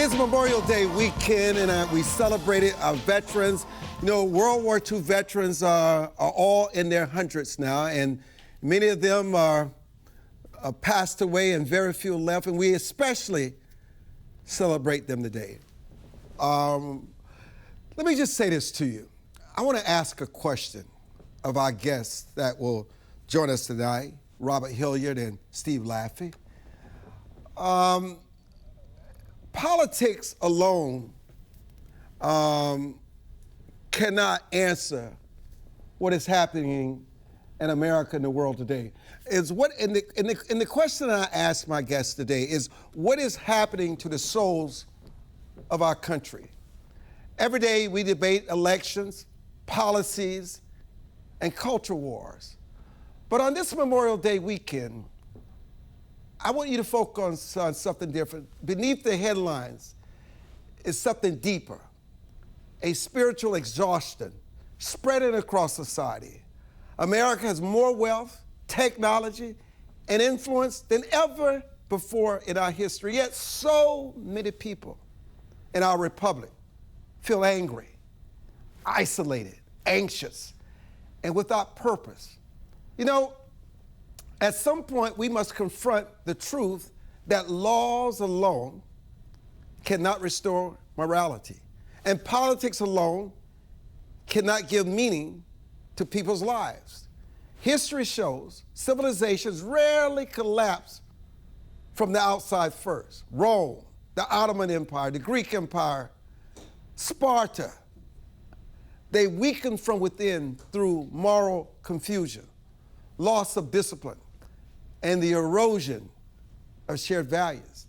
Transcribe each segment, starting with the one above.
It's Memorial Day weekend, and we celebrated our veterans. You know, World War II veterans are all in their hundreds now, and many of them are passed away and very few left, and we especially celebrate them today. Let me just say this to you. I want to ask a question of our guests that will join us tonight, Robert HILLARD and Steve LAFFEY. Politics alone cannot answer what is happening in America and the world today. And the question I ask my guests today is, what is happening to the souls of our country? Every day we debate elections, policies, and culture wars. But on this Memorial Day weekend, I want you to focus on something different. Beneath the headlines is something deeper, a spiritual exhaustion spreading across society. America has more wealth, technology, and influence than ever before in our history, yet so many people in our republic feel angry, isolated, anxious, and without purpose. You know, at some point, we must confront the truth that laws alone cannot restore morality, and politics alone cannot give meaning to people's lives. History shows civilizations rarely collapse from the outside first. Rome, the Ottoman Empire, the Greek Empire, Sparta, they weakened from within through moral confusion, loss of discipline, and the erosion of shared values.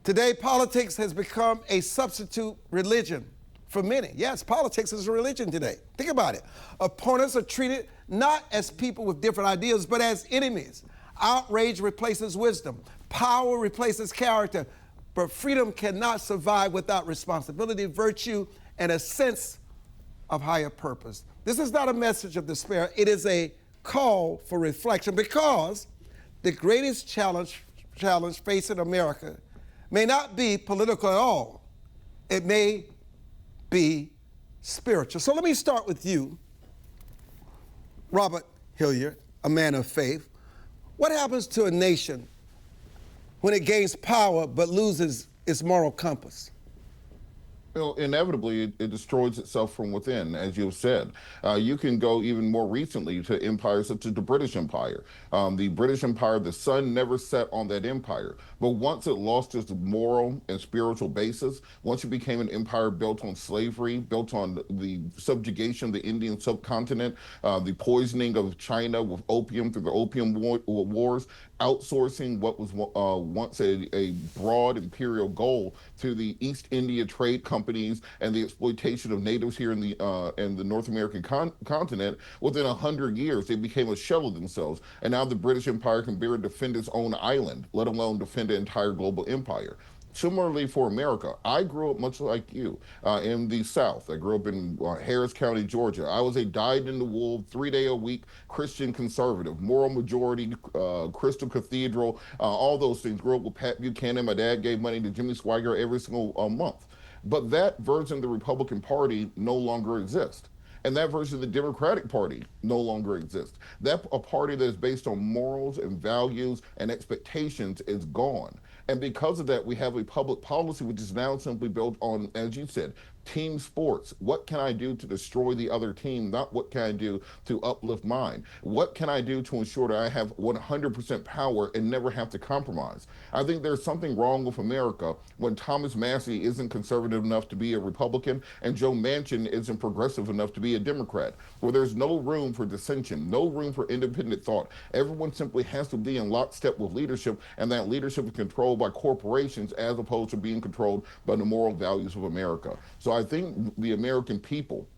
Today, politics has become a substitute religion for many. Yes, politics is a religion today. Think about it. Opponents are treated not as people with different ideas, but as enemies. Outrage replaces wisdom. Power replaces character. But freedom cannot survive without responsibility, virtue, and a sense of higher purpose. This is not a message of despair. It is a call for reflection, because the greatest challenge facing America may not be political at all. It may be spiritual. So let me start with you, Robert HILLARD, a man of faith. What happens to a nation when it gains power but loses its moral compass? Well, inevitably, it destroys itself from within, as you've said. You can go even more recently to empires such as the British Empire. The British Empire, the sun never set on that empire. But once it lost its moral and spiritual basis, once it became an empire built on slavery, built on the subjugation of the Indian subcontinent, the poisoning of China with opium through the Opium Wars, outsourcing what was once a broad imperial goal to the East India trade companies and the exploitation of natives here in the North American continent, within 100 years, they became a shell of themselves. And now the British Empire can barely defend its own island, let alone defend an entire global empire. Similarly for America, I grew up much like you in the South. I grew up in Harris County, Georgia. I was a dyed-in-the-wool, 3-day-a-week Christian conservative, moral majority, Crystal Cathedral, all those things. Grew up with Pat Buchanan. My dad gave money to Jimmy Swaggart every single month. But that version of the Republican Party no longer exists. And that version of the Democratic Party no longer exists. That a party that is based on morals and values and expectations is gone. And because of that, we have a public policy which is now simply built on, as you said, team sports. What can I do to destroy the other team? Not what can I do to uplift mine? What can I do to ensure that I have 100% power and never have to compromise? I think there's something wrong with America when Thomas Massie isn't conservative enough to be a Republican and Joe Manchin isn't progressive enough to be a Democrat, where there's no room for dissension, no room for independent thought. Everyone simply has to be in lockstep with leadership, and that leadership is controlled by corporations as opposed to being controlled by the moral values of America. So I think the American people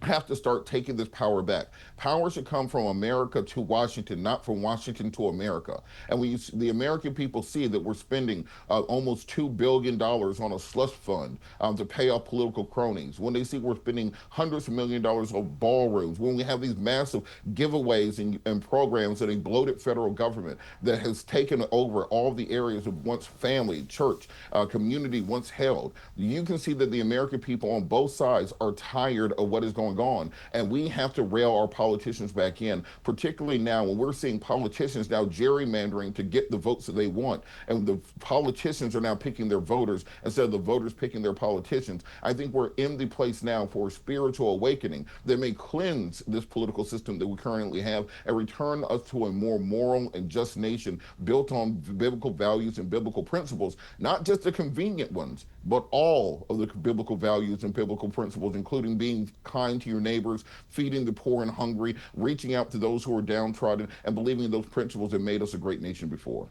have to start taking this power back. Power should come from America to Washington, not from Washington to America. And when the American people see that we're spending almost $2 billion on a slush fund to pay off political cronies, when they see we're spending hundreds of $millions on ballrooms, when we have these massive giveaways and programs that a bloated federal government that has taken over all the areas of once family, church, community once held, you can see that the American people on both sides are tired of what is going on. And we have to rail our politicians back in, particularly now when we're seeing politicians now gerrymandering to get the votes that they want. And the politicians are now picking their voters instead of the voters picking their politicians. I think we're in the place now for a spiritual awakening that may cleanse this political system that we currently have and return us to a more moral and just nation built on biblical values and biblical principles, not just the convenient ones, but all of the biblical values and biblical principles, including being kind to your neighbors, feeding the poor and hungry, reaching out to those who are downtrodden, and believing in those principles that made us a great nation before.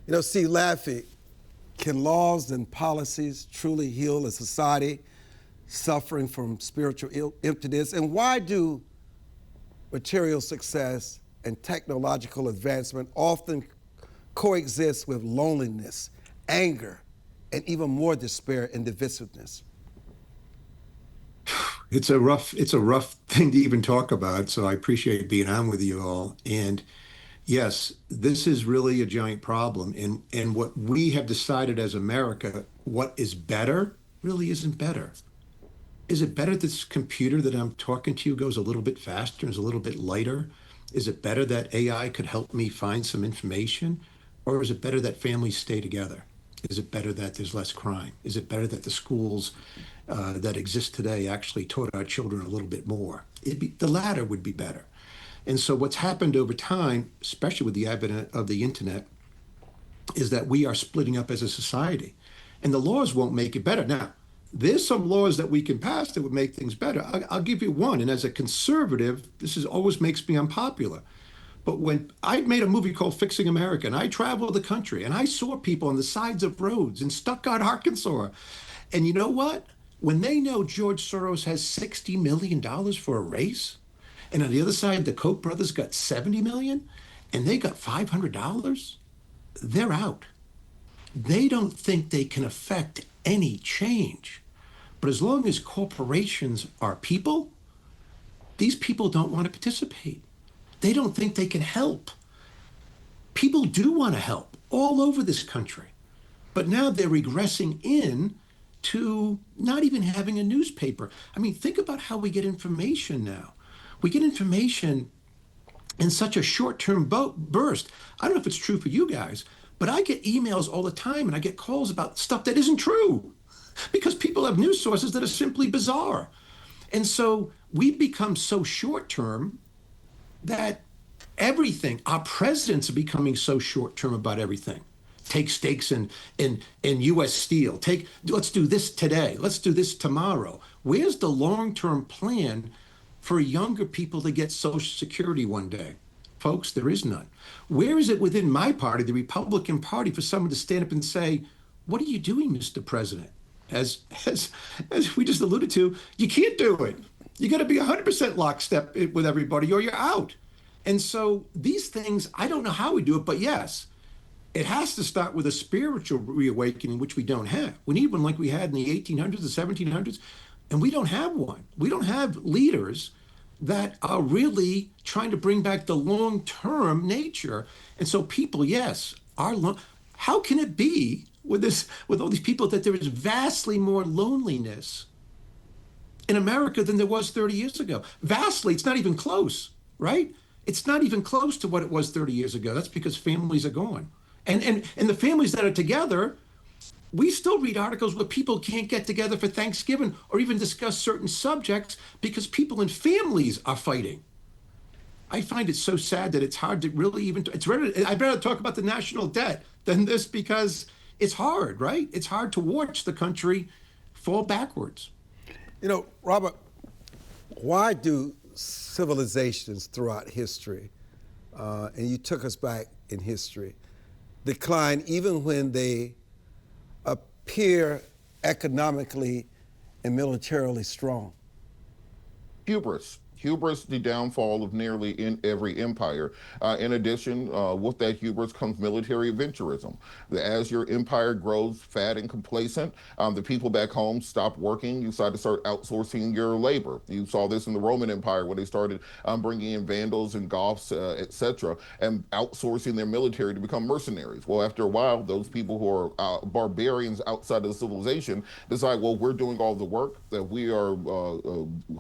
You know, see, LAFFEY, can laws and policies truly heal a society suffering from spiritual emptiness? And why do material success and technological advancement often coexist with loneliness, anger, and even more despair and divisiveness? It's a rough thing to even talk about. So I appreciate being on with you all. And yes, this is really a giant problem. And what we have decided as America, what is better really isn't better. Is it better that this computer that I'm talking to you goes a little bit faster and is a little bit lighter? Is it better that AI could help me find some information? Or is it better that families stay together? Is it better that there's less crime? Is it better that the schools that exist today actually taught our children a little bit more? The latter would be better. And so what's happened over time, especially with the advent of the internet, is that we are splitting up as a society. And the laws won't make it better. Now, there's some laws that we can pass that would make things better. I'll give you one. And as a conservative, always makes me unpopular. But when I made a movie called Fixing America, and I traveled the country, and I saw people on the sides of roads in Stuttgart, Arkansas. And you know what? When they know George Soros has $60 million for a race, and on the other side, the Koch brothers got $70 million, and they got $500, they're out. They don't think they can affect any change. But as long as corporations are people, these people don't want to participate. They don't think they can help. People do want to help all over this country. But now they're regressing in to not even having a newspaper. I mean, think about how we get information now. We get information in such a short-term burst. I don't know if it's true for you guys, but I get emails all the time and I get calls about stuff that isn't true because people have news sources that are simply bizarre. And so we've become so short-term that everything, our presidents are becoming so short-term about everything. Take stakes in U.S. Steel. Let's do this today. Let's do this tomorrow. Where's the long-term plan for younger people to get Social Security one day? Folks, there is none. Where is it within my party, the Republican Party, for someone to stand up and say, what are you doing, Mr. President? As we just alluded to, you can't do it. You got to be 100% lockstep with everybody or you're out. And so these things, I don't know how we do it, but yes, it has to start with a spiritual reawakening, which we don't have. We need one like we had in the 1800s, the 1700s, and we don't have one. We don't have leaders that are really trying to bring back the long-term nature. And so people, yes, how can it be with all these people that there is vastly more loneliness in America than there was 30 years ago? Vastly, it's not even close, right? It's not even close to what it was 30 years ago. That's because families are gone. And the families that are together, we still read articles where people can't get together for Thanksgiving or even discuss certain subjects because people in families are fighting. I find it so sad that it's hard to really even, I'd rather talk about the national debt than this because it's hard, right? It's hard to watch the country fall backwards. You know, Robert, why do civilizations throughout history, and you took us back in history, decline even when they appear economically and militarily strong? Hubris, the downfall of nearly in every empire. In addition, with that hubris comes military adventurism. As your empire grows fat and complacent, the people back home stop working. You decide to start outsourcing your labor. You saw this in the Roman Empire when they started bringing in Vandals and Goths, etc., and outsourcing their military to become mercenaries. Well, after a while, those people who are barbarians outside of the civilization decide, well, we're doing all the work, that we are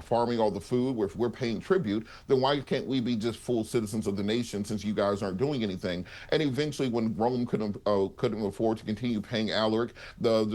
farming all the food, we're paying tribute, then why can't we be just full citizens of the nation since you guys aren't doing anything? And eventually, when Rome couldn't afford to continue paying Alaric, the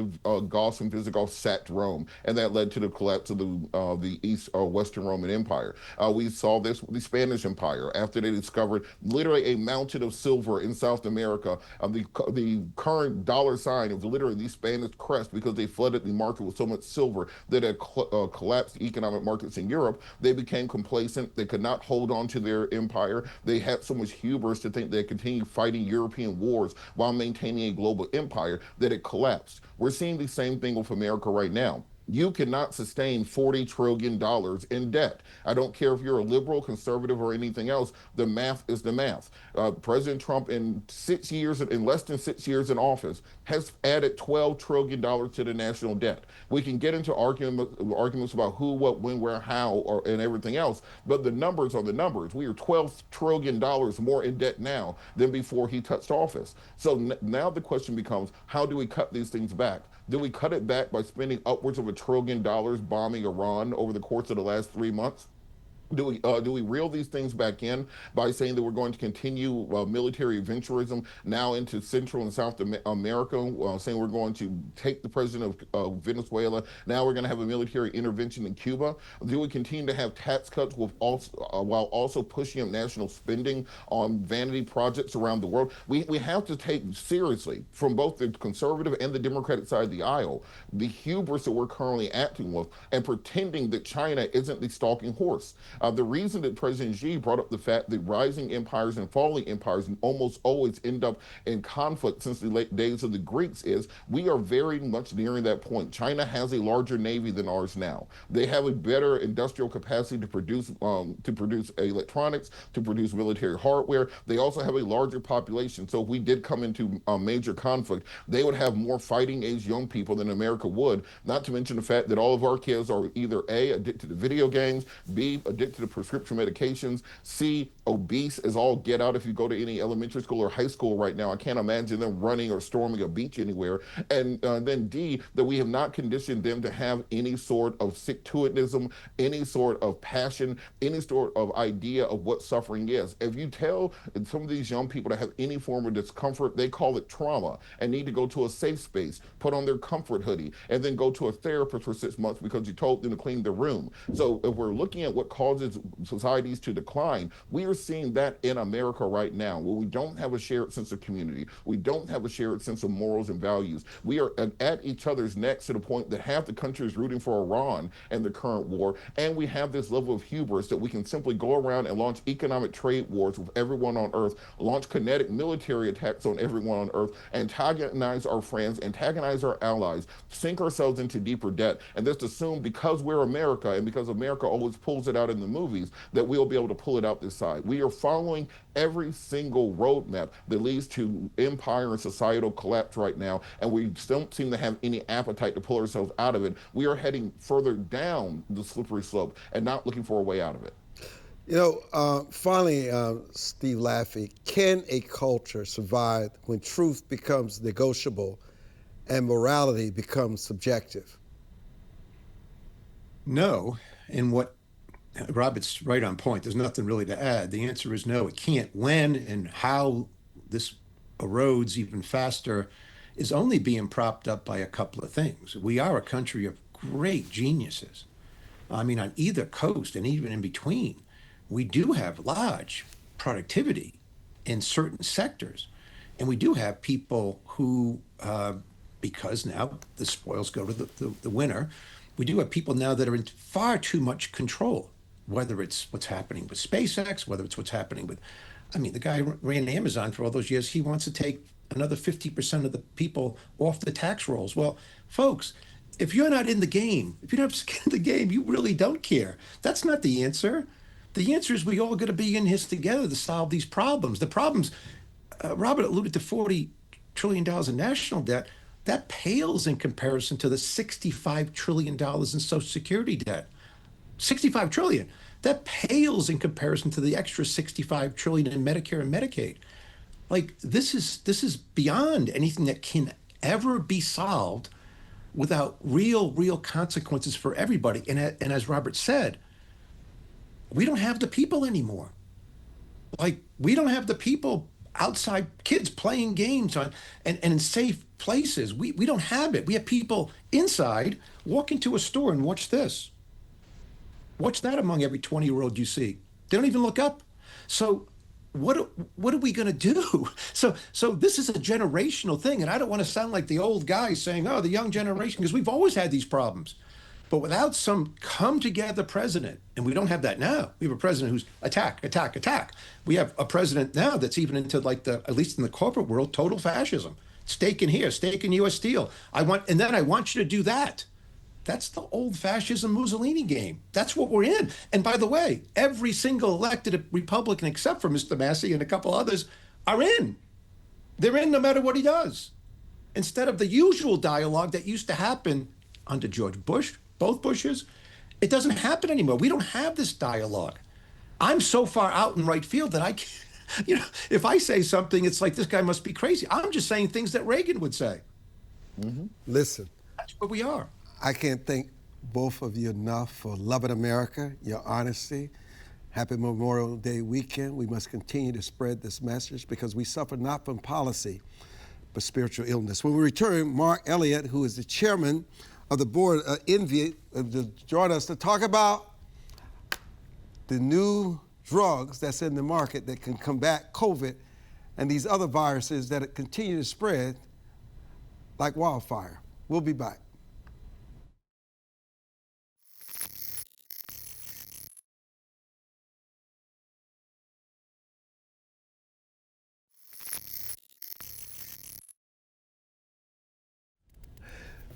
Goths and Visigoths sacked Rome, and that led to the collapse of the East Western Roman Empire. We saw this with the Spanish Empire after they discovered literally a mountain of silver in South America. The current dollar sign of literally the Spanish crest, because they flooded the market with so much silver that had collapsed economic markets in Europe. They became complacent. They could not hold on to their empire. They had so much hubris to think they'd continue fighting European wars while maintaining a global empire that it collapsed. We're seeing the same thing with America right now. You cannot sustain $40 trillion in debt. I don't care if you're a liberal, conservative, or anything else. The math is the math. President Trump, in less than 6 years in office, has added $12 trillion to the national debt. We can get into arguments about who, what, when, where, how, and everything else, but the numbers are the numbers. We are $12 trillion more in debt now than before he touched office. So now the question becomes, how do we cut these things back? Do we cut it back by spending upwards of $1 trillion bombing Iran over the course of the last 3 months? Do we reel these things back in by saying that we're going to continue military adventurism now into Central and South America, saying we're going to take the president of Venezuela, now we're going to have a military intervention in Cuba? Do we continue to have tax cuts while also pushing up national spending on vanity projects around the world? We have to take seriously, from both the conservative and the Democratic side of the aisle, the hubris that we're currently acting with and pretending that China isn't the stalking horse. The reason that President Xi brought up the fact that rising empires and falling empires almost always end up in conflict since the late days of the Greeks is we are very much nearing that point. China has a larger navy than ours now. They have a better industrial capacity to produce electronics, to produce military hardware. They also have a larger population. So if we did come into a major conflict, they would have more fighting age young people than America would, not to mention the fact that all of our kids are either A, addicted to video games, B, addicted to prescription medications, C, obese as all get out. If you go to any elementary school or high school right now, I can't imagine them running or storming a beach anywhere. And then D, that we have not conditioned them to have any sort of sick-to-itism, any sort of passion, any sort of idea of what suffering is. If you tell some of these young people to have any form of discomfort, they call it trauma and need to go to a safe space, put on their comfort hoodie, and then go to a therapist for 6 months because you told them to clean their room. So if we're looking at what causes societies to decline, we are seeing that in America right now, where we don't have a shared sense of community. We don't have a shared sense of morals and values. We are at each other's necks to the point that half the country is rooting for Iran and the current war, and we have this level of hubris that we can simply go around and launch economic trade wars with everyone on Earth, launch kinetic military attacks on everyone on Earth, antagonize our friends, antagonize our allies, sink ourselves into deeper debt, and just assume because we're America and because America always pulls it out in the movies that we'll be able to pull it out this side. We are following every single roadmap that leads to empire and societal collapse right now, and we don't seem to have any appetite to pull ourselves out of it. We are heading further down the slippery slope and not looking for a way out of it. You know, finally, Steve Laffey, can a culture survive when truth becomes negotiable and morality becomes subjective? No, and what Robert's right on point. There's nothing really to add. The answer is no, it can't. When and how this erodes even faster is only being propped up by a couple of things. We are a country of great geniuses. I mean, on either coast and even in between, we do have large productivity in certain sectors. And we do have people who, because now the spoils go to the winner, we do have people now that are in far too much control, whether it's what's happening with SpaceX, whether it's what's happening with, I mean, the guy ran Amazon for all those years. He wants to take another 50% of the people off the tax rolls. Well, folks, if you're not in the game, if you don't have skin in the game, you really don't care. That's not the answer. The answer is we all got to be in this together to solve these problems. The problems, Robert alluded to $40 trillion in national debt. That pales in comparison to the $65 trillion in Social Security debt. 65 trillion. That pales in comparison to the extra 65 trillion in Medicare and Medicaid. Like this is beyond anything that can ever be solved without real consequences for everybody. And as Robert said, we don't have the people anymore. Like we don't have the people outside, kids playing games on and in safe places. We don't have it. We have people inside. Walk into a store and watch this. Watch that among every 20-year-old you see. They don't even look up. So what are we going to do? So this is a generational thing, and I don't want to sound like the old guy saying, "Oh, the young generation," because we've always had these problems. But without some come together president, and we don't have that now. We have a president who's attack, attack, attack. We have a president now that's even into like at least in the corporate world, total fascism. Stake in here, stake in U.S. Steel. I want you to do that. That's the old fascism Mussolini game. That's what we're in. And by the way, every single elected Republican except for Mr. Massey and a couple others are in. They're in no matter what he does. Instead of the usual dialogue that used to happen under George Bush, both Bushes, it doesn't happen anymore. We don't have this dialogue. I'm so far out in right field that I can't, if I say something, it's like this guy must be crazy. I'm just saying things that Reagan would say. Mm-hmm. Listen. That's what we are. I can't thank both of you enough for loving America, your honesty. Happy Memorial Day weekend. We must continue to spread this message because we suffer not from policy, but spiritual illness. When we return, Mark Elliott, who is the chairman of the board of Invivyd, to join us to talk about the new drugs that's in the market that can combat COVID and these other viruses that continue to spread like wildfire. We'll be back.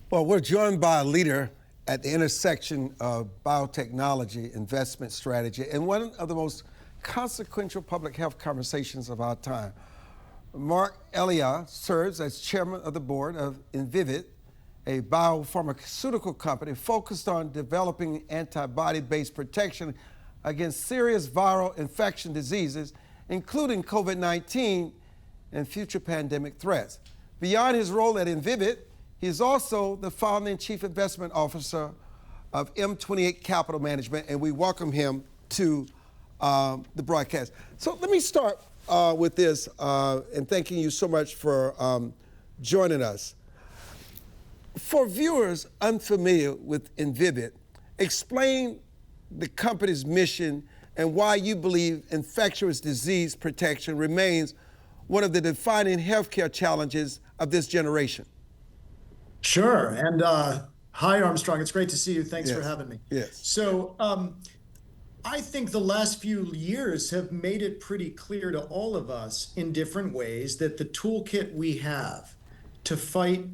Well, we're joined by a leader at the intersection of biotechnology, investment strategy, and one of the most consequential public health conversations of our time. Mark Elliott serves as chairman of the board of Invivyd, a biopharmaceutical company focused on developing antibody-based protection against serious viral infection diseases, including COVID-19 and future pandemic threats. Beyond his role at Invivyd, he is also the founder and chief investment officer of M28 Capital Management, and we welcome him to the broadcast. So let me start with this, and thanking you so much for joining us. For viewers unfamiliar with Invivyd, explain the company's mission and why you believe infectious disease protection remains one of the defining healthcare challenges of this generation. Sure. And hi, Armstrong. It's great to see you. Thanks for having me. Yes. So I think the last few years have made it pretty clear to all of us in different ways that the toolkit we have to fight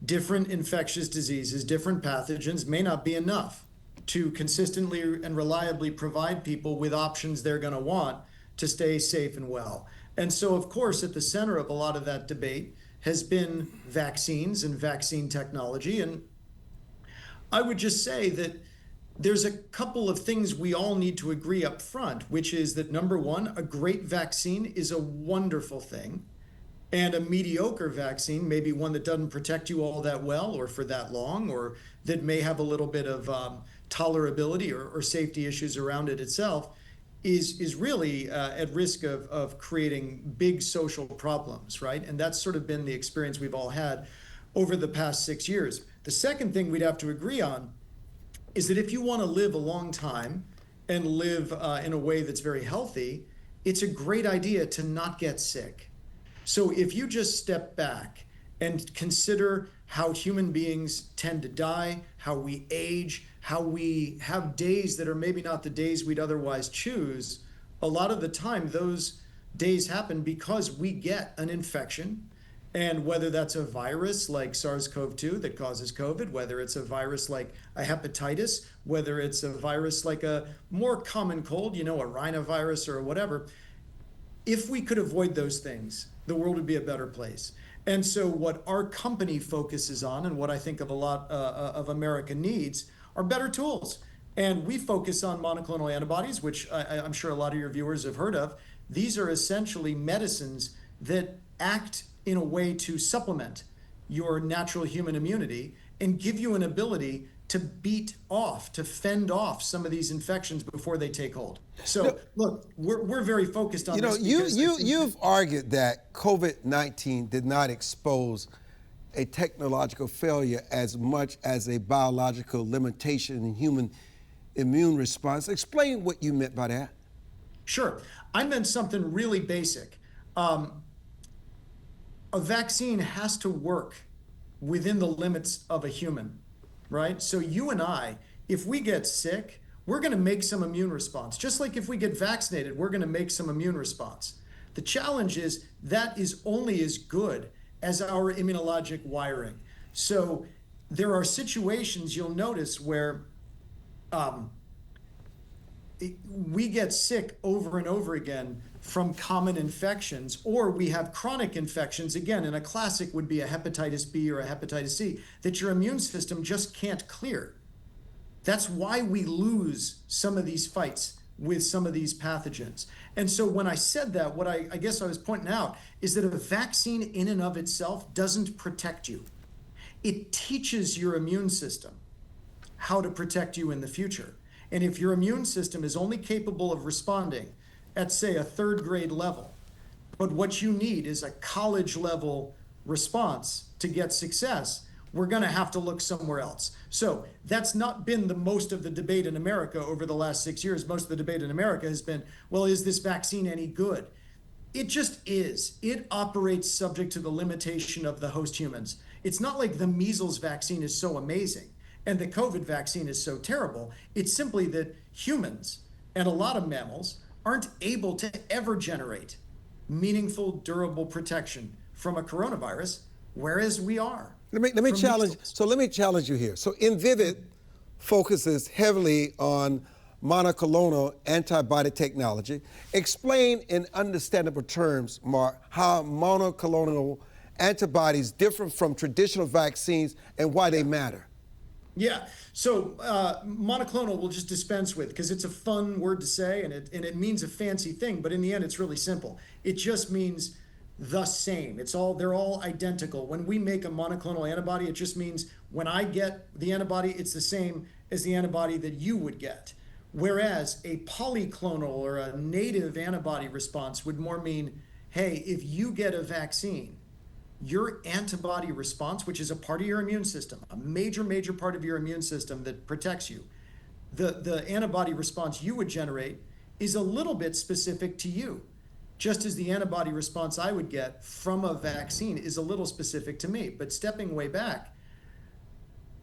different infectious diseases, different pathogens, may not be enough to consistently and reliably provide people with options they're going to want to stay safe and well. And so, of course, at the center of a lot of that debate has been vaccines and vaccine technology. And I would just say that there's a couple of things we all need to agree up front, which is that number one, a great vaccine is a wonderful thing. And a mediocre vaccine, maybe one that doesn't protect you all that well or for that long, or that may have a little bit of tolerability or safety issues around it itself, is really at risk of creating big social problems, right? And that's sort of been the experience we've all had over the past 6 years. The second thing we'd have to agree on is that if you want to live a long time and live in a way that's very healthy, it's a great idea to not get sick. So if you just step back and consider how human beings tend to die, how we age, how we have days that are maybe not the days we'd otherwise choose, a lot of the time those days happen because we get an infection And whether that's a virus like SARS-CoV-2 that causes COVID, whether it's a virus like a hepatitis, whether it's a virus like a more common cold, a rhinovirus or whatever, if we could avoid those things, the world would be a better place. And so what our company focuses on, and what I think of a lot of America needs, are better tools. And we focus on monoclonal antibodies, which I'm sure a lot of your viewers have heard of. These are essentially medicines that act in a way to supplement your natural human immunity and give you an ability to beat off, to fend off some of these infections before they take hold. So look, we're very focused on this. You've argued that COVID-19 did not expose a technological failure as much as a biological limitation in human immune response. Explain what you meant by that. Sure. I meant something really basic. A vaccine has to work within the limits of a human, right? So you and I, if we get sick, we're going to make some immune response. Just like if we get vaccinated, we're going to make some immune response. The challenge is that is only as good as our immunologic wiring. So there are situations you'll notice where we get sick over and over again from common infections, or we have chronic infections, again, and a classic would be a hepatitis B or a hepatitis C, that your immune system just can't clear. That's why we lose some of these fights with some of these pathogens. And so when I said that, what I guess I was pointing out is that a vaccine in and of itself doesn't protect you. It teaches your immune system how to protect you in the future. And if your immune system is only capable of responding at, say, a third grade level, but what you need is a college level response to get success, we're going to have to look somewhere else. So that's not been the most of the debate in America over the last 6 years. Most of the debate in America has been, well, is this vaccine any good? It just is. It operates subject to the limitation of the host humans. It's not like the measles vaccine is so amazing and the COVID vaccine is so terrible. It's simply that humans and a lot of mammals aren't able to ever generate meaningful, durable protection from a coronavirus, whereas we are. Let me challenge. Measles. So let me challenge you here. So Invivyd focuses heavily on monoclonal antibody technology. Explain in understandable terms, Mark, how monoclonal antibodies differ from traditional vaccines and why they matter. Yeah, so monoclonal we'll just dispense with because it's a fun word to say and it means a fancy thing, but in the end it's really simple. It just means the same. They're all identical. When we make a monoclonal antibody, it just means when I get the antibody, it's the same as the antibody that you would get. Whereas a polyclonal or a native antibody response would more mean, hey, if you get a vaccine, your antibody response, which is a part of your immune system, a major, major part of your immune system that protects you, the antibody response you would generate is a little bit specific to you, just as the antibody response I would get from a vaccine is a little specific to me. But stepping way back,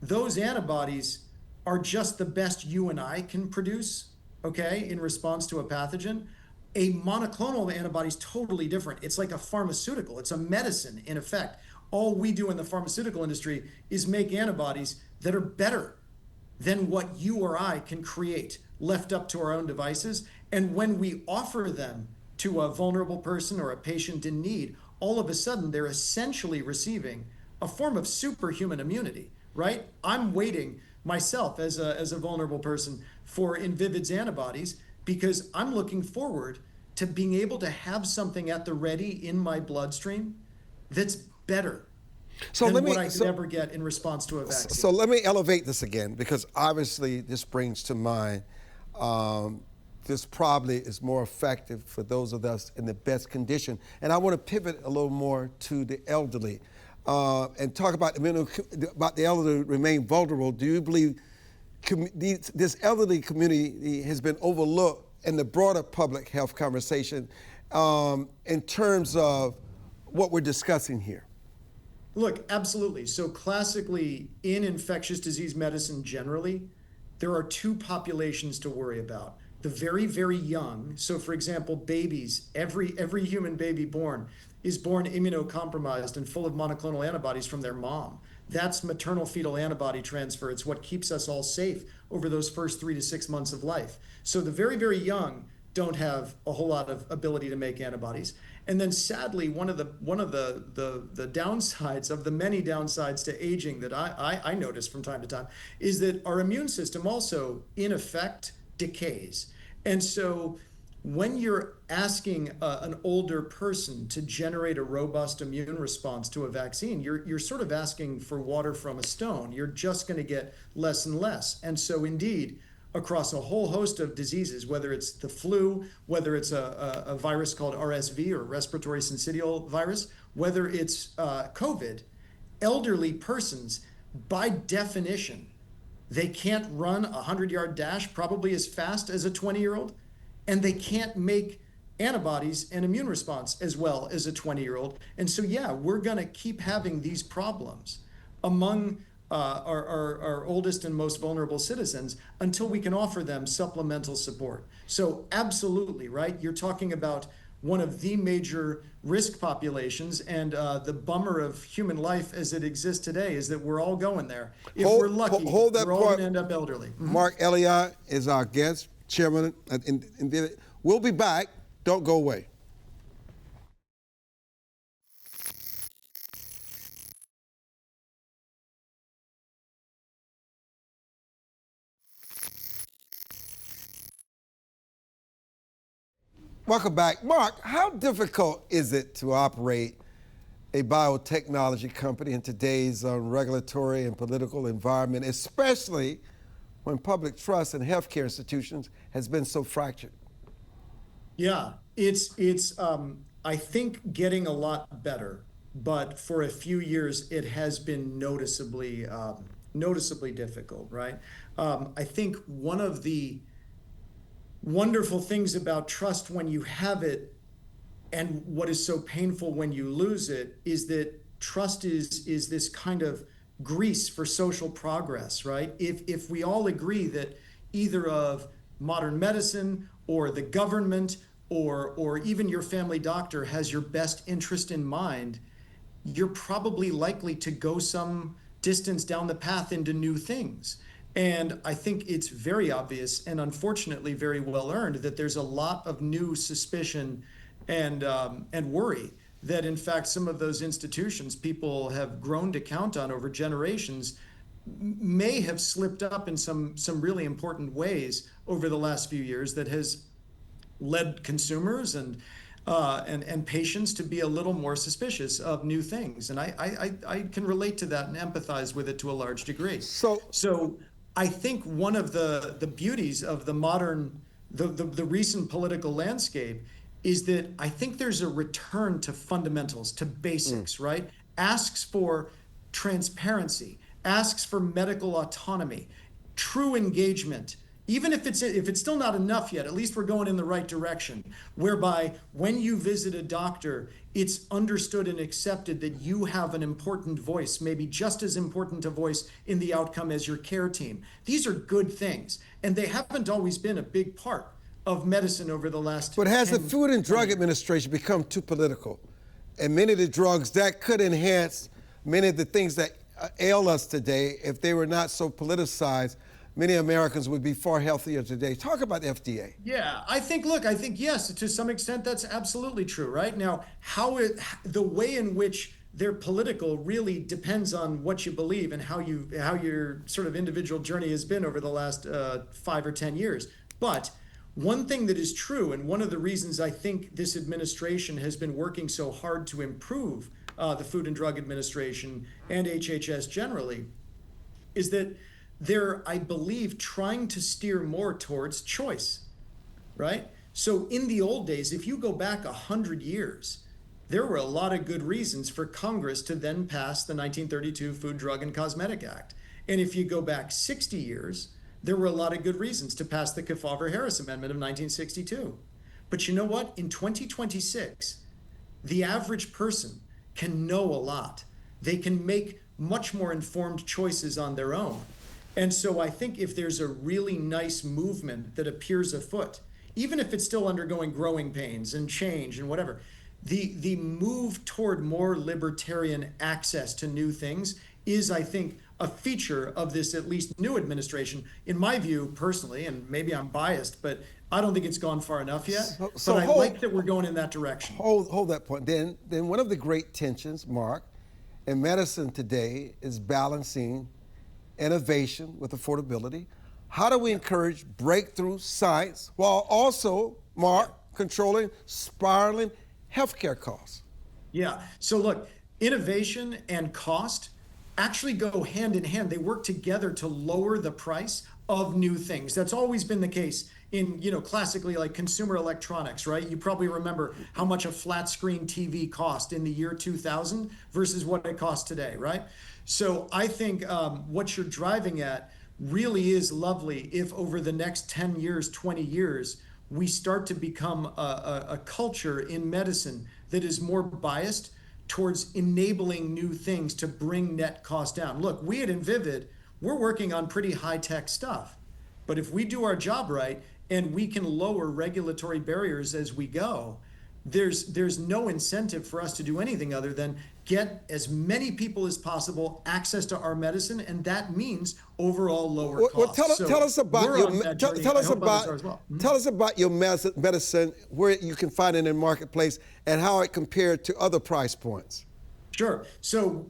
those antibodies are just the best you and I can produce, okay, in response to a pathogen. A monoclonal antibody is totally different. It's like a pharmaceutical. It's a medicine, in effect. All we do in the pharmaceutical industry is make antibodies that are better than what you or I can create, left up to our own devices. And when we offer them to a vulnerable person or a patient in need, all of a sudden they're essentially receiving a form of superhuman immunity, right? I'm waiting myself as a vulnerable person for Invivyd's antibodies because I'm looking forward to being able to have something at the ready in my bloodstream that's better than what I could ever get in response to a vaccine. So let me elevate this again, because obviously this brings to mind this probably is more effective for those of us in the best condition. And I want to pivot a little more to the elderly and talk about the elderly remain vulnerable. Do you believe this elderly community has been overlooked in the broader public health conversation in terms of what we're discussing here? Look, absolutely. So classically, in infectious disease medicine generally, there are two populations to worry about. The very, very young. So for example, babies, every human baby born is born immunocompromised and full of monoclonal antibodies from their mom. That's maternal fetal antibody transfer. It's what keeps us all safe over those first 3 to 6 months of life. So the very, very young don't have a whole lot of ability to make antibodies. And then sadly, one of the downsides of the many downsides to aging that I notice from time to time is that our immune system also, in effect, decays. And so when you're asking an older person to generate a robust immune response to a vaccine, you're sort of asking for water from a stone. You're just going to get less and less. And so indeed, across a whole host of diseases, whether it's the flu, whether it's a virus called RSV or respiratory syncytial virus, whether it's COVID, elderly persons, by definition, they can't run a 100-yard dash probably as fast as a 20-year-old, and they can't make antibodies and immune response as well as a 20-year-old. And so, yeah, we're going to keep having these problems among our oldest and most vulnerable citizens until we can offer them supplemental support. So absolutely, right? You're talking about one of the major risk populations, and the bummer of human life as it exists today is that we're all going there. If we're lucky, hold that we're all point. going to end up elderly. Mark Elia is our guest, chairman at Invivyd. We'll be back. Don't go away. Welcome back. Mark, how difficult is it to operate a biotechnology company in today's regulatory and political environment, especially when public trust in healthcare institutions has been so fractured? Yeah, it's I think getting a lot better, but for a few years it has been noticeably difficult, right? I think one of the wonderful things about trust when you have it, and what is so painful when you lose it, is that trust is this kind of grease for social progress, right? If we all agree that either of modern medicine or the government or even your family doctor has your best interest in mind, you're probably likely to go some distance down the path into new things. And I think it's very obvious and unfortunately very well earned that there's a lot of new suspicion and worry that in fact some of those institutions people have grown to count on over generations may have slipped up in some really important ways over the last few years that has led consumers and patients to be a little more suspicious of new things. And I can relate to that and empathize with it to a large degree. So I think one of the beauties of the modern, the recent political landscape is that I think there's a return to fundamentals, to basics, right? Asks for transparency, asks for medical autonomy, true engagement. Even if it's still not enough yet, at least we're going in the right direction, whereby when you visit a doctor, it's understood and accepted that you have an important voice, maybe just as important a voice in the outcome as your care team. These are good things, and they haven't always been a big part of medicine over the last But has the 10, Food and Drug 20 Administration become too political? And many of the drugs that could enhance many of the things that ail us today, if they were not so politicized, many Americans would be far healthier today. Talk about the FDA. Yeah, I think yes, to some extent that's absolutely true, right? Now, the way in which they're political really depends on what you believe and how your sort of individual journey has been over the last 5 or 10 years. But one thing that is true, and one of the reasons I think this administration has been working so hard to improve the Food and Drug Administration and HHS generally, is that they're, I believe, trying to steer more towards choice, right? So in the old days, if you go back 100 years, there were a lot of good reasons for Congress to then pass the 1932 Food, Drug, and Cosmetic Act. And if you go back 60 years, there were a lot of good reasons to pass the Kefauver-Harris Amendment of 1962. But you know what? In 2026, the average person can know a lot. They can make much more informed choices on their own. And so I think if there's a really nice movement that appears afoot, even if it's still undergoing growing pains and change and whatever, the move toward more libertarian access to new things is, I think, a feature of this at least new administration. In my view, personally, and maybe I'm biased, but I don't think it's gone far enough yet. But I like that we're going in that direction. Hold that point. Then one of the great tensions, Mark, in medicine today is balancing innovation with affordability. How do we encourage breakthrough science while also, Mark, controlling spiraling healthcare costs? Yeah. So look, innovation and cost actually go hand in hand. They work together to lower the price of new things. That's always been the case in, classically like consumer electronics, right? You probably remember how much a flat screen TV cost in the year 2000 versus what it costs today, right? So I think what you're driving at really is lovely if over the next 10 years, 20 years, we start to become a culture in medicine that is more biased towards enabling new things to bring net cost down. Look, we at Invivyd, we're working on pretty high-tech stuff. But if we do our job right and we can lower regulatory barriers as we go, there's no incentive for us to do anything other than get as many people as possible access to our medicine, and that means overall lower costs. Well, tell us about your medicine, where you can find it in the marketplace, and how it compared to other price points. Sure. So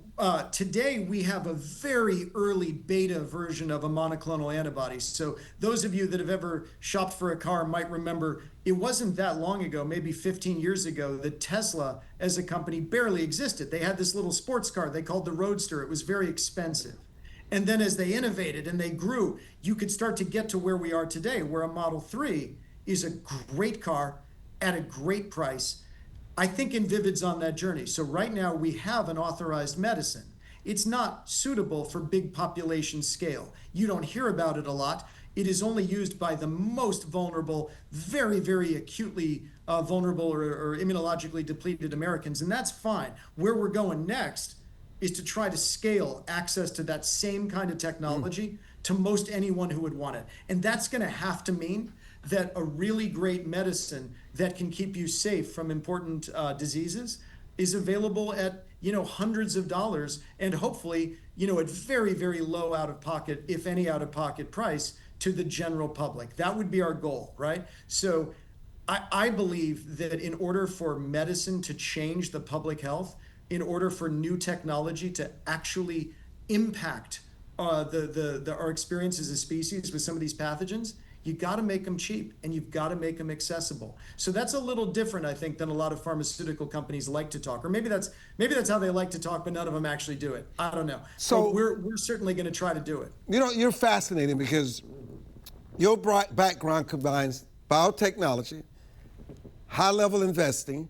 today we have a very early beta version of a monoclonal antibody. So those of you that have ever shopped for a car might remember it wasn't that long ago, maybe 15 years ago, that Tesla as a company barely existed. They had this little sports car they called the Roadster. It was very expensive. And then as they innovated and they grew, you could start to get to where we are today, where a Model 3 is a great car at a great price. I think Invivyd's on that journey. So right now we have an authorized medicine. It's not suitable for big population scale. You don't hear about it a lot. It is only used by the most vulnerable, very, very acutely vulnerable or immunologically depleted Americans, and that's fine. Where we're going next is to try to scale access to that same kind of technology to most anyone who would want it. And that's gonna have to mean that a really great medicine that can keep you safe from important diseases is available at hundreds of dollars, and hopefully at very, very low out-of-pocket, if any out-of-pocket price to the general public. That would be our goal, right? So I believe that in order for medicine to change the public health, in order for new technology to actually impact our experience as a species with some of these pathogens, you got to make them cheap and you've got to make them accessible. So that's a little different, I think, than a lot of pharmaceutical companies like to talk. Or maybe that's how they like to talk, but none of them actually do it. I don't know. So we're certainly going to try to do it. You're fascinating because your background combines biotechnology, high-level investing.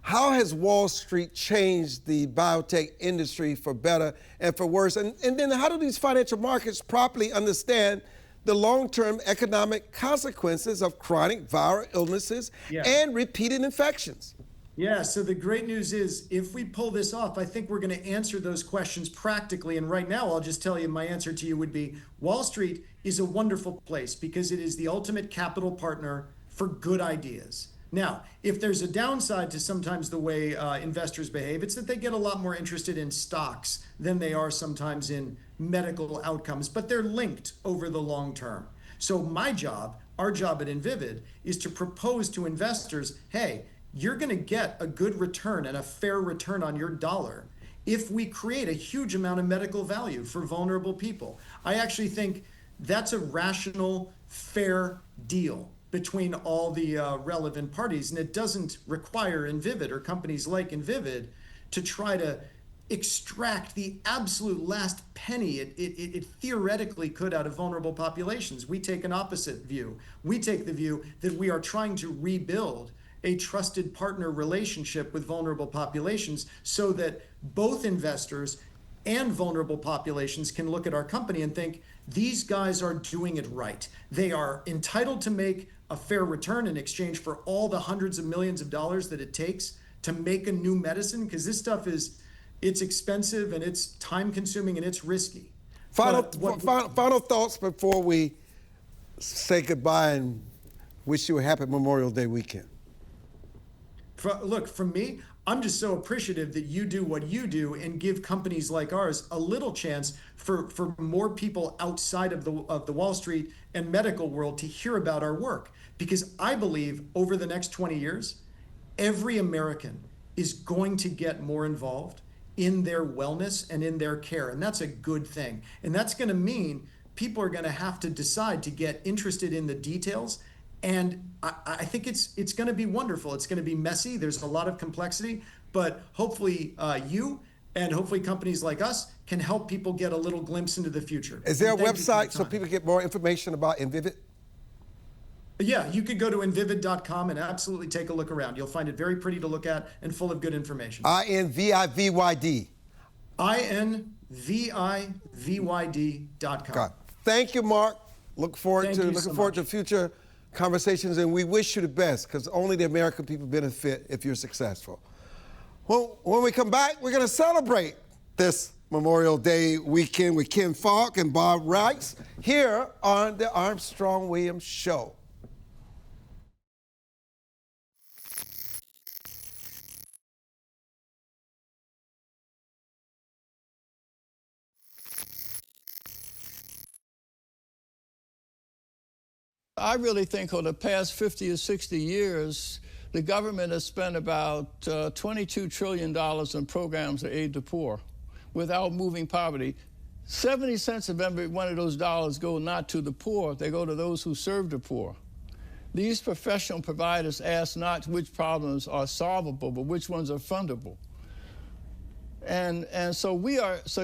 How has Wall Street changed the biotech industry for better and for worse? And then how do these financial markets properly understand the long-term economic consequences of chronic viral illnesses and repeated infections? Yeah, so the great news is if we pull this off, I think we're going to answer those questions practically. And right now, I'll just tell you, my answer to you would be Wall Street is a wonderful place because it is the ultimate capital partner for good ideas. Now, if there's a downside to sometimes the way investors behave, it's that they get a lot more interested in stocks than they are sometimes in medical outcomes, but they're linked over the long term. So my job, our job at Invivyd, is to propose to investors, hey, you're going to get a good return and a fair return on your dollar if we create a huge amount of medical value for vulnerable people. I actually think that's a rational, fair deal between all the relevant parties, and it doesn't require Invivyd or companies like Invivyd to try to extract the absolute last penny it theoretically could out of vulnerable populations. We take an opposite view. We take the view that we are trying to rebuild a trusted partner relationship with vulnerable populations so that both investors and vulnerable populations can look at our company and think, these guys are doing it right. They are entitled to make a fair return in exchange for all the hundreds of millions of dollars that it takes to make a new medicine, because this stuff it's expensive and it's time consuming and it's risky. Final thoughts before we say goodbye and wish you a happy Memorial Day weekend. Look, from me, I'm just so appreciative that you do what you do and give companies like ours a little chance for more people outside of the Wall Street and medical world to hear about our work. Because I believe over the next 20 years, every American is going to get more involved in their wellness and in their care. And that's a good thing. And that's going to mean people are going to have to decide to get interested in the details. And I think it's going to be wonderful. It's going to be messy. There's a lot of complexity, but hopefully you and hopefully companies like us can help people get a little glimpse into the future. Is there a website so people get more information about Invivyd? Yeah, you could go to invivyd.com and absolutely take a look around. You'll find it very pretty to look at and full of good information. INVIVYD. INVIVYD.com. God. Thank you, Mark. Looking forward to future conversations, and we wish you the best, because only the American people benefit if you're successful. Well, when we come back, we're going to celebrate this Memorial Day weekend with Ken Falk and Bob REITZ here on the Armstrong-Williams Show. I really think over the past 50 or 60 years, the government has spent about $22 trillion in programs to aid the poor without moving poverty. 70 cents of every one of those dollars go not to the poor, they go to those who serve the poor. These professional providers ask not which problems are solvable, but which ones are fundable. And so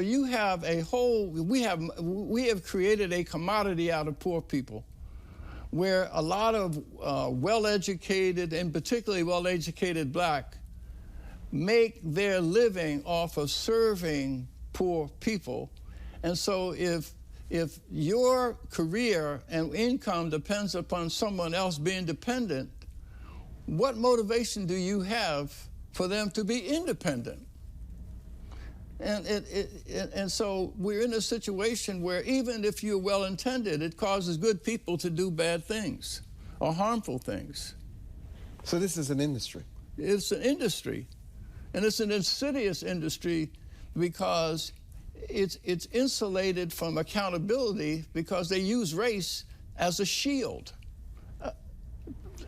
you have a whole, we have created a commodity out of poor people, where a lot of well-educated, and particularly well-educated black, make their living off of serving poor people. And so if your career and income depends upon someone else being dependent, what motivation do you have for them to be independent? And so we're in a situation where even if you're well-intended, it causes good people to do bad things or harmful things. So this is an industry. It's an industry, and it's an insidious industry because it's insulated from accountability because they use race as a shield.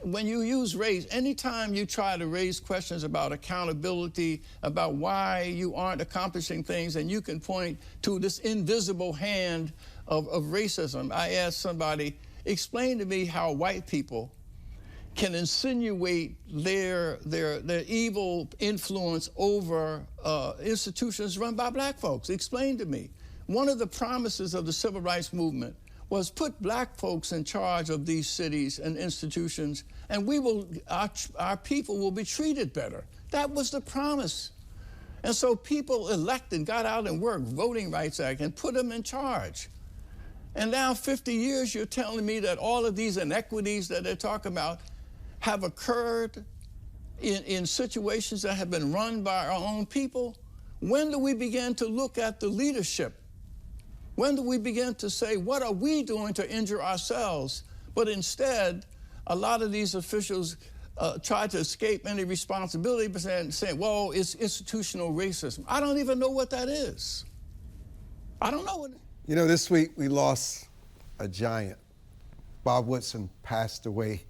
When you use race, anytime you try to raise questions about accountability, about why you aren't accomplishing things, and you can point to this invisible hand of racism. I asked somebody, explain to me how white people can insinuate their evil influence over institutions run by black folks. Explain to me. One of the promises of the civil rights movement was put black folks in charge of these cities and institutions, and our people will be treated better. That was the promise. And so people elected, got out and worked, Voting Rights Act, and put them in charge. And now 50 years, you're telling me that all of these inequities that they're talking about have occurred in situations that have been run by our own people? When do we begin to look at the leadership? When do we begin to say, what are we doing to injure ourselves? But instead, a lot of these officials try to escape any responsibility by saying, well, it's institutional racism. I don't even know what that is. I don't know what. You know, this week we lost a giant. Bob Woodson passed away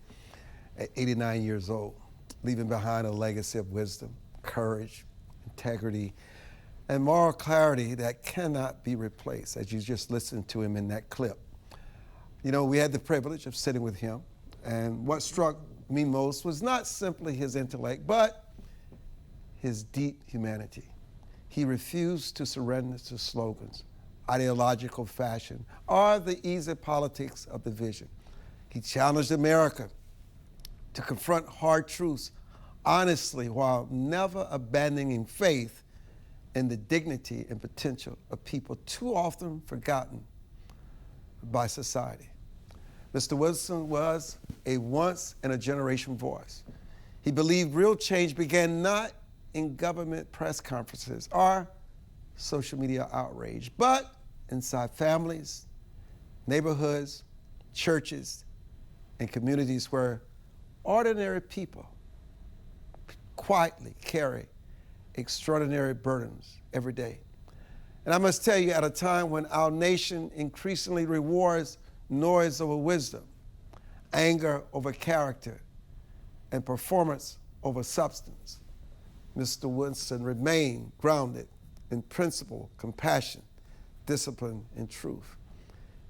at 89 years old, leaving behind a legacy of wisdom, courage, integrity, and moral clarity that cannot be replaced, as you just listened to him in that clip. You know, we had the privilege of sitting with him, and what struck me most was not simply his intellect, but his deep humanity. He refused to surrender to slogans, ideological fashion, or the easy politics of division. He challenged America to confront hard truths honestly while never abandoning faith in the dignity and potential of people too often forgotten by society. Mr. Woodson was a once-in-a-generation voice. He believed real change began not in government press conferences or social media outrage, but inside families, neighborhoods, churches, and communities where ordinary people quietly carry extraordinary burdens every day. And I must tell you, at a time when our nation increasingly rewards noise over wisdom, anger over character, and performance over substance, Mr. Winston remained grounded in principle, compassion, discipline, and truth.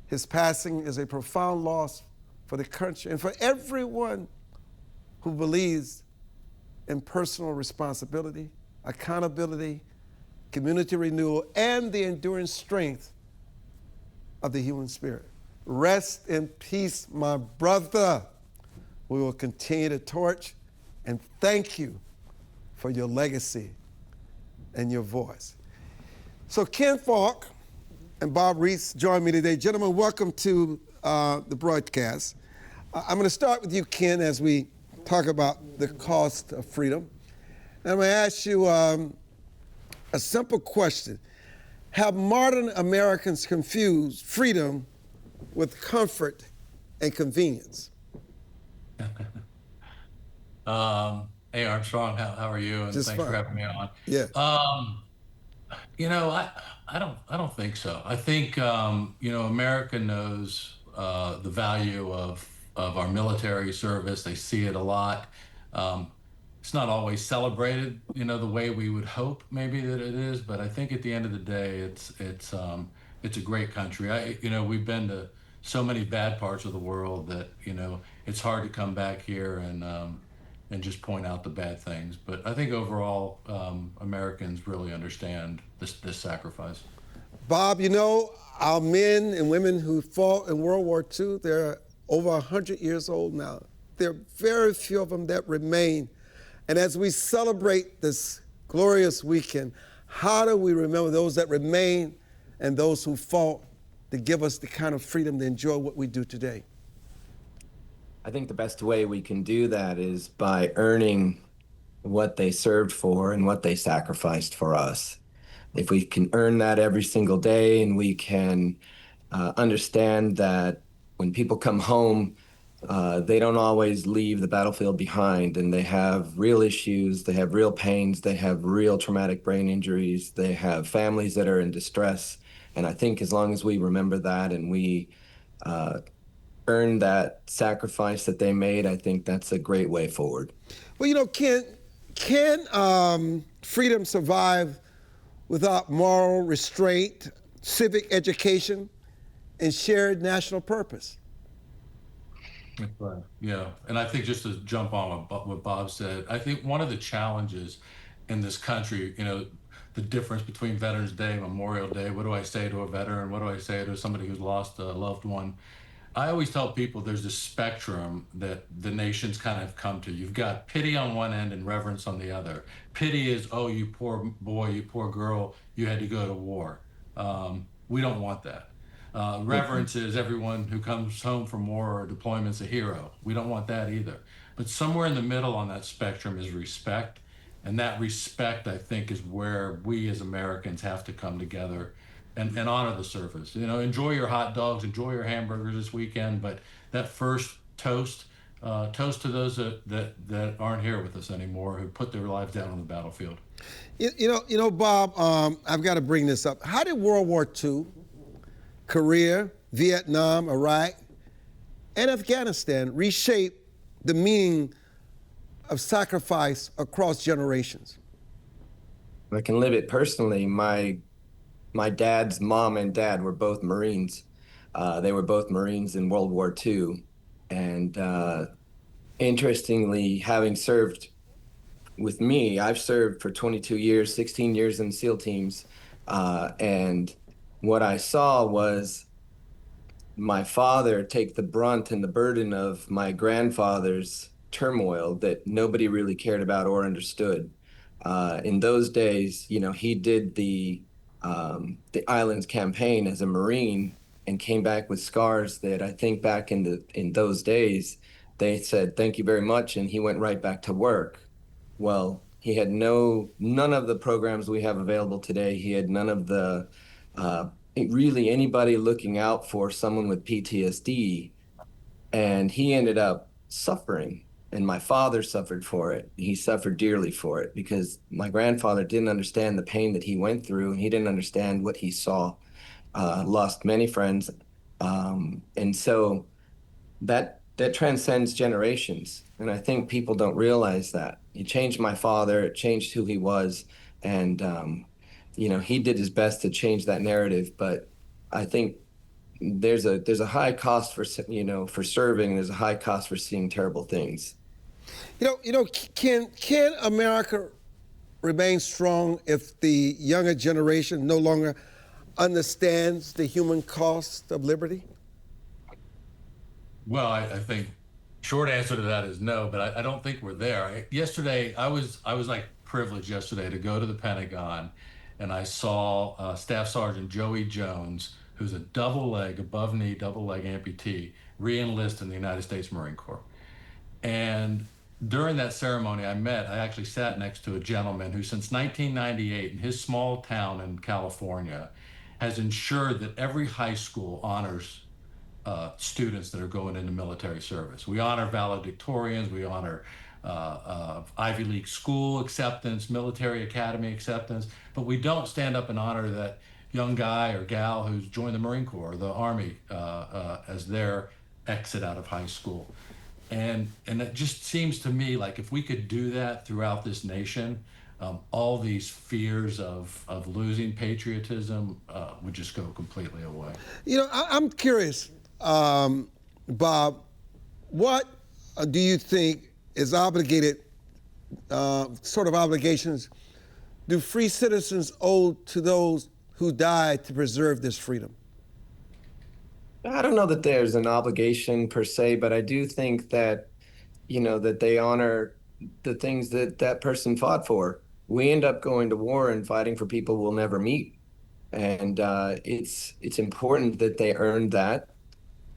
His passing is a profound loss for the country and for everyone who believes in personal responsibility, accountability, community renewal, and the enduring strength of the human spirit. Rest in peace, my brother. We will continue to torch, and thank you for your legacy and your voice. So Ken Falke and Bob REITZ join me today. Gentlemen, welcome to the broadcast. I'm going to start with you, Ken, as we talk about the cost of freedom. And I'm going to ask you a simple question. Have modern Americans confused freedom with comfort and convenience? Hey, Armstrong, how are you? And Just thanks fine. for having me on. Yeah. You know, I don't think so. I think you know, America knows the value of our military service. They see it a lot. It's not always celebrated, you know, the way we would hope maybe that it is. But I think at the end of the day, it's a great country. You know, we've been to so many bad parts of the world that, you know, it's hard to come back here and just point out the bad things. But I think overall, Americans really understand this sacrifice. Bob, you know, our men and women who fought in World War II, they're over 100 years old now. There are very few of them that remain. And as we celebrate this glorious weekend, how do we remember those that remain and those who fought to give us the kind of freedom to enjoy what we do today? I think the best way we can do that is by earning what they served for and what they sacrificed for us. If we can earn that every single day, and we can understand that when people come home, they don't always leave the battlefield behind, and they have real issues, they have real pains, they have real traumatic brain injuries, they have families that are in distress. And I think as long as we remember that and we earn that sacrifice that they made, I think that's a great way forward. Well, you know, can freedom survive without moral restraint, civic education, and shared national purpose? Right. Yeah, and I think just to jump on what Bob said, I think one of the challenges in this country, you know, the difference between Veterans Day, Memorial Day, what do I say to a veteran? What do I say to somebody who's lost a loved one? I always tell people there's this spectrum that the nation's kind of come to. You've got pity on one end and reverence on the other. Pity is, oh, you poor boy, you poor girl, you had to go to war. We don't want that. Reverence is everyone who comes home from war or deployment's a hero. We don't want that either. But somewhere in the middle on that spectrum is respect. And that respect, I think, is where we as Americans have to come together and honor the service. You know, enjoy your hot dogs, enjoy your hamburgers this weekend, but that first toast to those that aren't here with us anymore, who put their lives down on the battlefield. You know, Bob, I've got to bring this up. How did World War II, Korea, Vietnam, Iraq, and Afghanistan reshape the meaning of sacrifice across generations? I can live it personally. My dad's mom and dad were both Marines. They were both Marines in World War II. And interestingly, having served with me, I've served for 22 years, 16 years in SEAL teams. And what I saw was my father take the brunt and the burden of my grandfather's turmoil that nobody really cared about or understood. In those days, you know, he did the Islands campaign as a Marine and came back with scars that I think back in those days, they said, thank you very much. And he went right back to work. Well, he had none of the programs we have available today. He had none of the, really anybody looking out for someone with PTSD. And he ended up suffering. And my father suffered for it. He suffered dearly for it because my grandfather didn't understand the pain that he went through, and he didn't understand what he saw. Lost many friends, and so that transcends generations. And I think people don't realize that. It changed my father. It changed who he was, and he did his best to change that narrative. But I think there's a high cost for for serving. There's a high cost for seeing terrible things. Can America remain strong if the younger generation no longer understands the human cost of liberty? Well, I think short answer to that is no, but I don't think we're there. Yesterday, I was like privileged yesterday to go to the Pentagon, and I saw Staff Sergeant Joey Jones, who's a above knee double leg amputee, re-enlist in the United States Marine Corps. And during that ceremony, I actually sat next to a gentleman who, since 1998, in his small town in California, has ensured that every high school honors students that are going into military service. We honor valedictorians, we honor Ivy League school acceptance, military academy acceptance, but we don't stand up and honor that young guy or gal who's joined the Marine Corps or the Army as their exit out of high school. And it just seems to me like if we could do that throughout this nation, all these fears of losing patriotism would just go completely away. I'm curious, Bob, what do you think is obligated, sort of obligations, do free citizens owe to those who died to preserve this freedom? I don't know that there's an obligation per se, but I do think that, that they honor the things that that person fought for. We end up going to war and fighting for people we'll never meet. And it's important that they earned that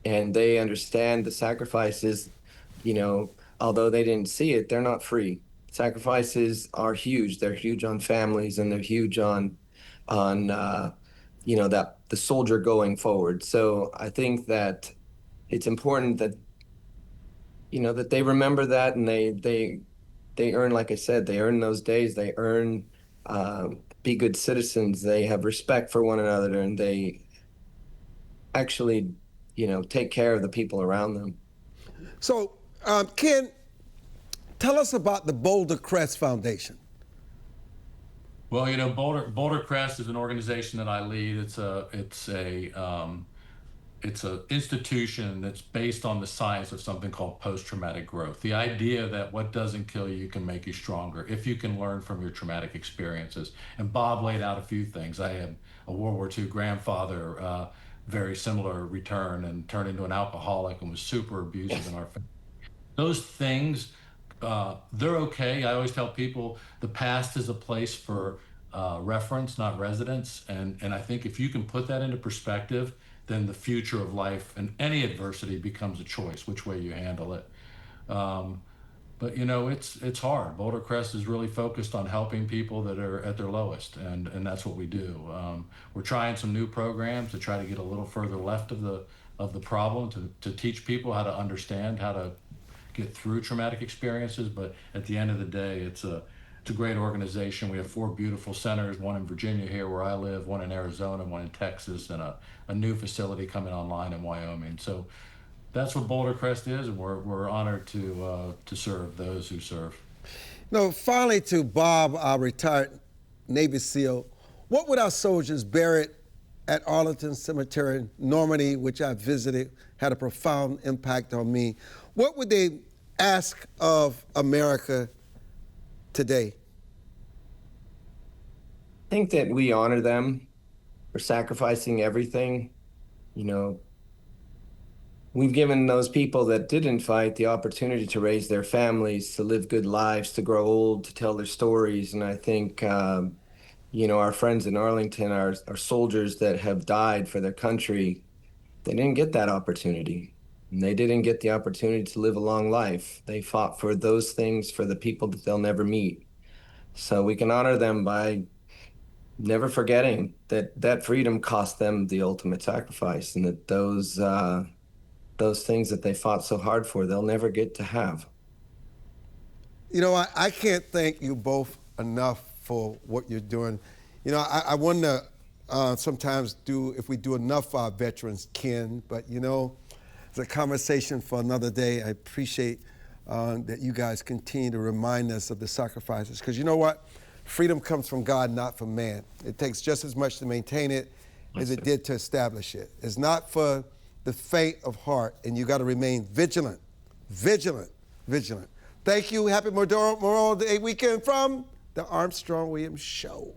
and they understand the sacrifices, although they didn't see it, they're not free. Sacrifices are huge. They're huge on families and they're huge on that the soldier going forward. So I think that it's important that that they remember that, and they earn, like I said, they earn those days. They earn be good citizens. They have respect for one another, and they actually take care of the people around them. So Ken, tell us about the Boulder Crest Foundation. Well, Boulder Crest is an organization that I lead. It's a institution that's based on the science of something called post-traumatic growth. The idea that what doesn't kill you can make you stronger if you can learn from your traumatic experiences. And Bob laid out a few things. I had a World War II grandfather, very similar return, and turned into an alcoholic and was super abusive in our family. Those things, they're okay. I always tell people the past is a place for reference, not residence. And I think if you can put that into perspective, then the future of life and any adversity becomes a choice, which way you handle it. But it's hard. Boulder Crest is really focused on helping people that are at their lowest, and that's what we do. We're trying some new programs to try to get a little further left of the problem, to teach people how to understand how to get through traumatic experiences. But at the end of the day, it's a great organization. We have 4 beautiful centers, one in Virginia here where I live, one in Arizona, one in Texas, and a new facility coming online in Wyoming. So that's what Boulder Crest is, and we're honored to serve those who serve. Finally, to Bob, our retired Navy SEAL, what would our soldiers buried at Arlington Cemetery in Normandy, which I visited, had a profound impact on me, what would they ask of America today? I think that we honor them for sacrificing everything. We've given those people that didn't fight the opportunity to raise their families, to live good lives, to grow old, to tell their stories. And I think, our friends in Arlington, our soldiers that have died for their country, they didn't get that opportunity. And they didn't get the opportunity to live a long life. They fought for those things for the people that they'll never meet. So we can honor them by never forgetting that freedom cost them the ultimate sacrifice, and that those things that they fought so hard for, they'll never get to have. You know, I can't thank you both enough for what you're doing. You know, I wonder sometimes if we do enough for our veterans, Ken, but you know, it's a conversation for another day. I appreciate that you guys continue to remind us of the sacrifices, because you know what? Freedom comes from God, not from man. It takes just as much to maintain it as it did to establish it. It's not for the faint of heart, and you got to remain vigilant, vigilant, vigilant. Thank you. Happy Memorial Day weekend from the Armstrong Williams Show.